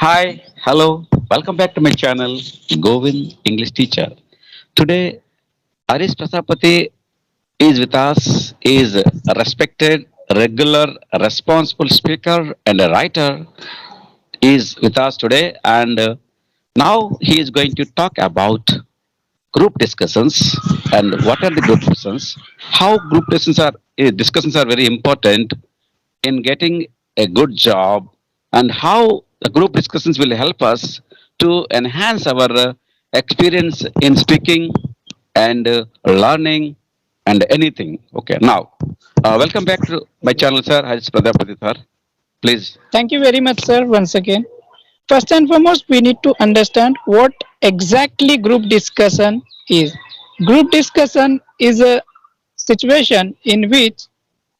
Hi, hello, welcome back to my channel, Govind English Teacher. Today, Aris Prasapati is with us, is a respected, regular, responsible speaker and a writer is with us today and now he is going to talk about group discussions and what are the group discussions, how discussions are very important in getting a good job and how the group discussions will help us to enhance our experience in speaking and learning and anything. Okay, now welcome back to my channel, sir. Hajj Pradapati, sir. Please. Thank you very much, sir, once again. First and foremost, we need to understand what exactly group discussion is. Group discussion is a situation in which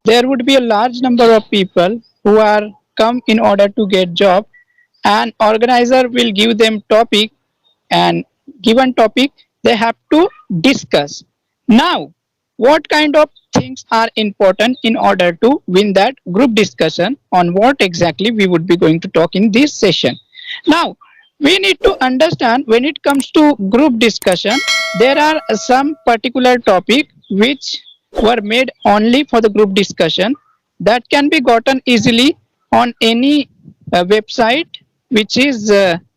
there would be a large number of people who are come in order to get job, and organizer will give them topic, and given topic they have to discuss. Now, what kind of things are important in order to win that group discussion, on what exactly we would be going to talk in this session. Now, we need to understand, when it comes to group discussion, there are some particular topic which were made only for the group discussion, that can be gotten easily on any website which is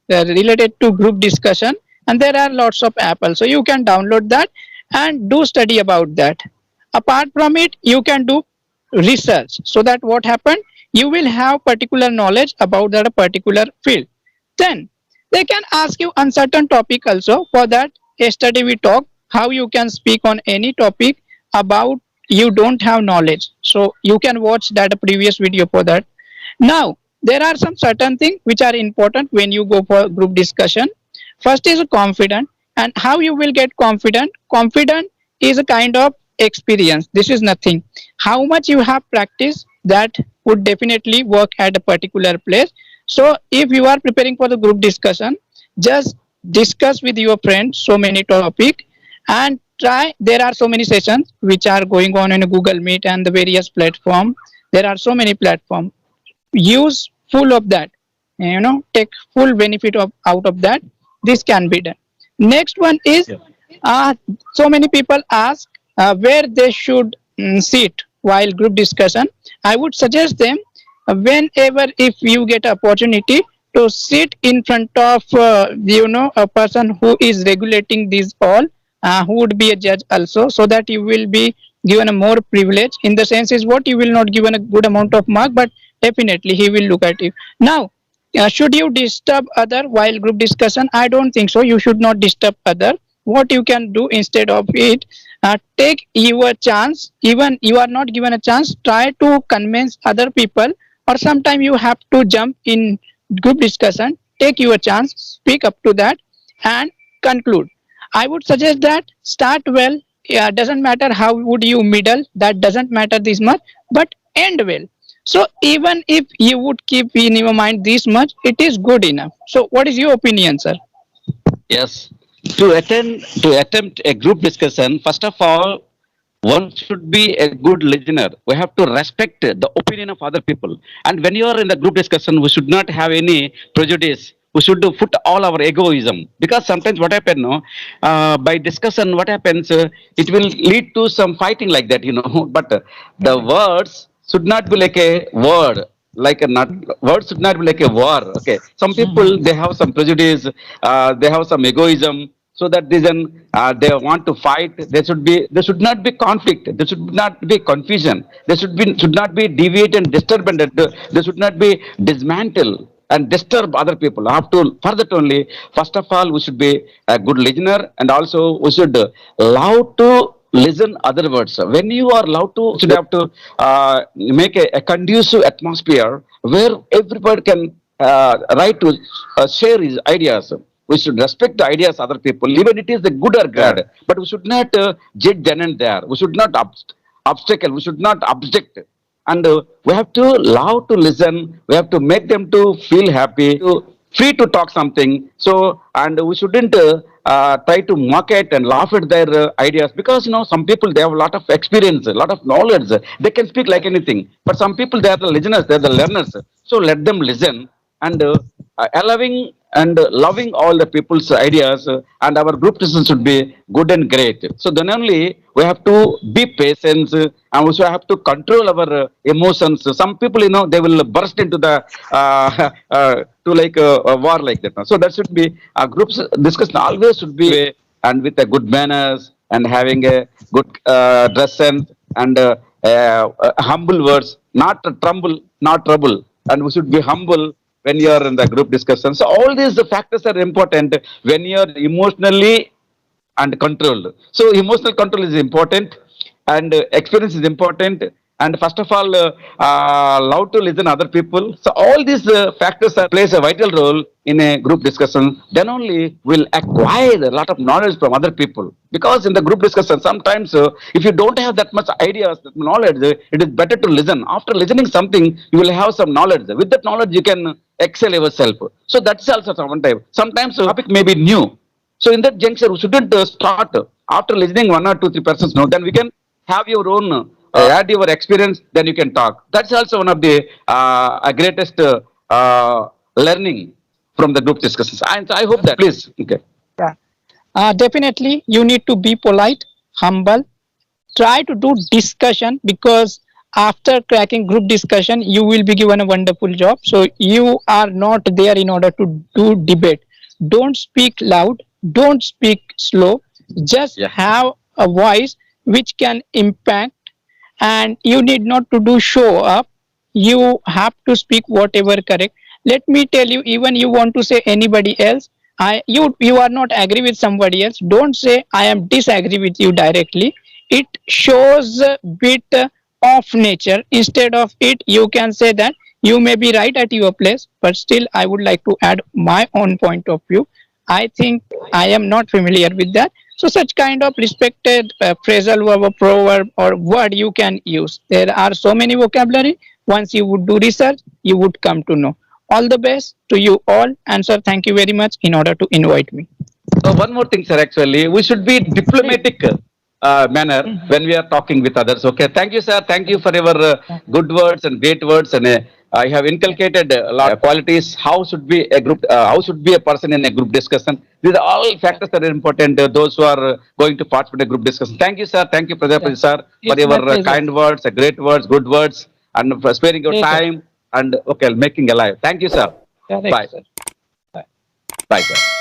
related to group discussion, and there are lots of apps, so you can download that and do study about that. Apart from it, you can do research, so that what happened, you will have particular knowledge about that particular field. Then they can ask you uncertain topic also. For that, yesterday we talked how you can speak on any topic about you don't have knowledge, so you can watch that previous video for that. Now, there are some certain things which are important when you go for group discussion. First is confident, and how you will get confident. Confident is a kind of experience. This is nothing. How much you have practiced, that would definitely work at a particular place. So if you are preparing for the group discussion, just discuss with your friends so many topic, and try. There are so many sessions which are going on in Google Meet and the various platform. There are so many platforms. Use full of that. Take full benefit of out of that. This can be done. Next one is, Yeah. uh, so many people ask where they should sit while group discussion. I would suggest them, whenever if you get opportunity to sit in front of a person who is regulating these all, who would be a judge also, so that you will be given a more privilege. In the sense is what, you will not given a good amount of mark, but definitely he will look at you. Now, should you disturb other while group discussion? I don't think so. You should not disturb other. What you can do instead of it, take your chance. Even you are not given a chance, try to convince other people, or sometime you have to jump in group discussion. Take your chance, speak up to that, and conclude. I would suggest that start well. Yeah, doesn't matter how would you middle, that doesn't matter this much, but end well. So even if you would keep in your mind this much, it is good enough. So what is your opinion, sir? Yes. To attempt a group discussion, first of all, one should be a good listener. We have to respect the opinion of other people. And when you are in the group discussion, we should not have any prejudice. We should put all our egoism, because sometimes what happens, no, by discussion, what happens, it will lead to some fighting like that, you know. But the words should not be like a word, like a not words should not be like a war. Okay, some people they have some prejudice, they have some egoism, so that reason they want to fight. There should not be conflict, there should not be confusion, should not be deviate and disturb, and there should not be dismantle and disturb other people. Have to for that only, first of all, we should be a good listener, and also we should love to listen other words. When you are allowed to, should have to make a conducive atmosphere where everybody can right to share his ideas. We should respect the ideas of other people, even it is the good or bad. But we should not judge then and there. We should not obstacle. We should not object. And we have to love to listen. We have to make them to feel happy, to free to talk something. So, and we shouldn't try to mock it and laugh at their ideas, because you know some people they have a lot of experience, a lot of knowledge. They can speak like anything. But some people they are the listeners, they are the learners. So let them listen, and allowing and loving all the people's ideas, and our group discussion should be good and great. So then only we have to be patient, and also have to control our emotions. Some people, they will burst into the to like a war like that. So that should be groups discussion always should be and with a good manners and having a good dress sense and humble words, not tremble, not trouble, and we should be humble when you are in the group discussion. So all these factors are important when you are emotionally and controlled. So emotional control is important, and experience is important. And first of all, love to listen other people. So all these factors plays a vital role in a group discussion. Then only will acquire a lot of knowledge from other people. Because in the group discussion, sometimes if you don't have that much ideas, that knowledge, it is better to listen. After listening something, you will have some knowledge. With that knowledge, you can excel yourself. So that's also one time. Sometimes topic may be new, so in that juncture, we shouldn't start after listening one or two, three persons. No, then we can have your own, add your experience. Then you can talk. That's also one of the greatest learning from the group discussions. And I hope that. Please, okay. Yeah. Definitely, you need to be polite, humble. Try to do discussion, because after cracking group discussion, you will be given a wonderful job. So you are not there in order to do debate. Don't speak loud. Don't speak slow. Just Yeah. have a voice which can impact, and you need not to do show up. You have to speak whatever correct. Let me tell you, even you want to say anybody else, you are not agree with somebody else, don't say I am disagree with you directly. It shows a bit of nature. Instead of it, you can say that you may be right at your place, but still I would like to add my own point of view. I think I am not familiar with that. So such kind of respected phrasal verb or proverb or word you can use. There are so many vocabulary. Once you would do research, you would come to know. All the best to you all. And sir, thank you very much in order to invite me. So one more thing, sir. Actually, we should be diplomatic manner when we are talking with others. Okay. Thank you, sir. Thank you for your good words and great words. And I have inculcated a lot of qualities. How should be a group? How should be a person in a group discussion? These are all factors that are important. Those who are going to participate in a group discussion. Thank you, sir. Thank you, Prajapati, sir, for It's my your pleasure. kind words, great words, good words, and for sparing your Great, sir. time and okay, making alive. Thank you, sir. Correct, Bye. sir. Bye. Bye, sir.